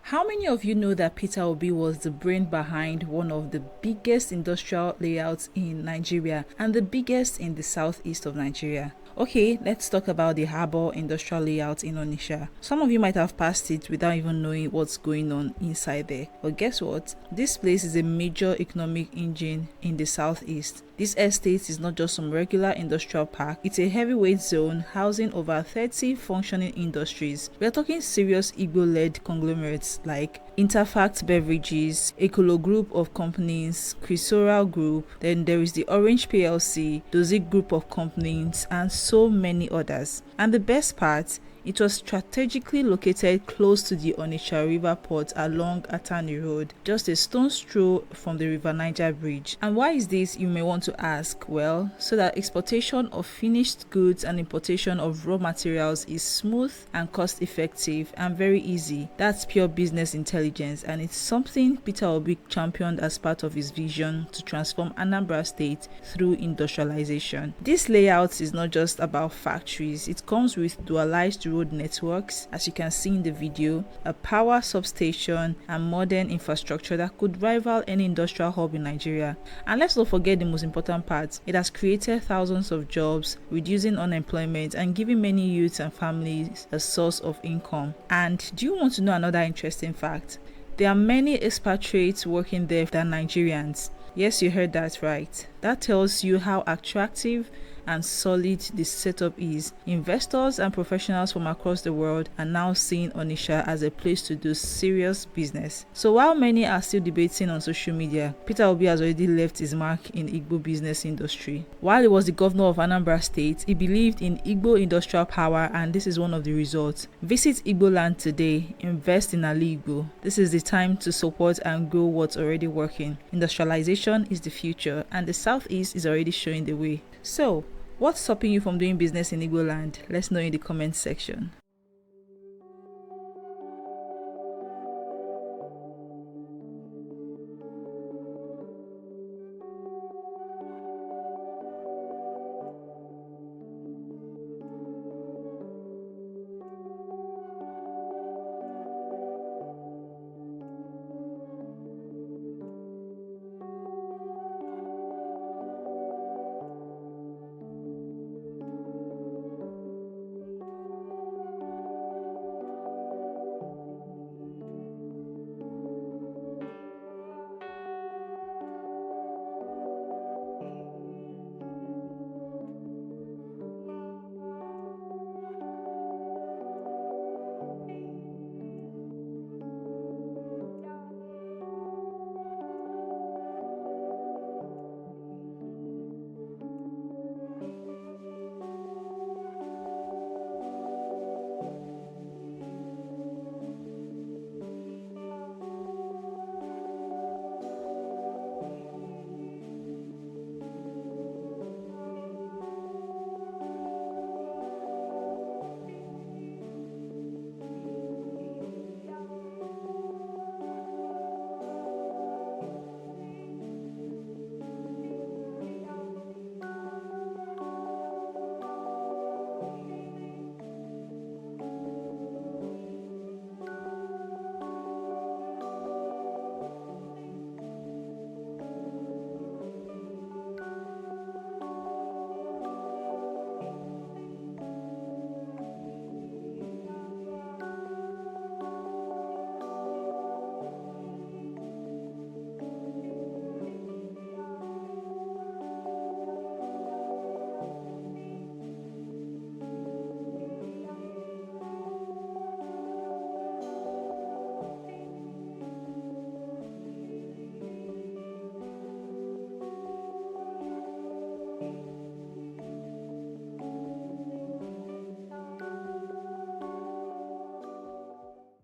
How many of you know that Peter Obi was the brain behind one of the biggest industrial layouts in Nigeria and the biggest in the southeast of Nigeria? Okay, let's talk about the Harbour Industrial Layout in Onitsha. Some of you might have passed it without even knowing what's going on inside there. But guess what? This place is a major economic engine in the southeast. This estate is not just some regular industrial park, it's a heavyweight zone housing over 30 functioning industries. We are talking serious Igbo-led conglomerates like Intafact Beverages, Ekolo Group of companies, Crisoral Group, then there is the Orange PLC, Dozzy Group of companies, and so many others. And the best part, it was strategically located close to the Onitsha River Port along Atani Road, just a stone's throw from the River Niger Bridge. And why is this, you may want to ask? Well, so that exportation of finished goods and importation of raw materials is smooth and cost effective and very easy. That's pure business intelligence, and it's something Peter Obi championed as part of his vision to transform Anambra State through industrialization. This layout is not just about factories, it comes with dualized road networks, as you can see in the video, a power substation, and modern infrastructure that could rival any industrial hub in Nigeria. And let's not forget the most important part, it has created thousands of jobs, reducing unemployment and giving many youths and families a source of income. And do you want to know another interesting fact? There are many expatriates working there than Nigerians. Yes, you heard that right. That tells you how attractive and solid this setup is. Investors and professionals from across the world are now seeing Onitsha as a place to do serious business. So while many are still debating on social media, Peter Obi has already left his mark in Igbo business industry. While he was the governor of Anambra State, he believed in Igbo industrial power, and this is one of the results. Visit Igbo land today, invest in Alaigbo. This is the time to support and grow what's already working. Industrialization is the future, and the southeast is already showing the way. So, what's stopping you from doing business in Igbo land? Let's know in the comment section.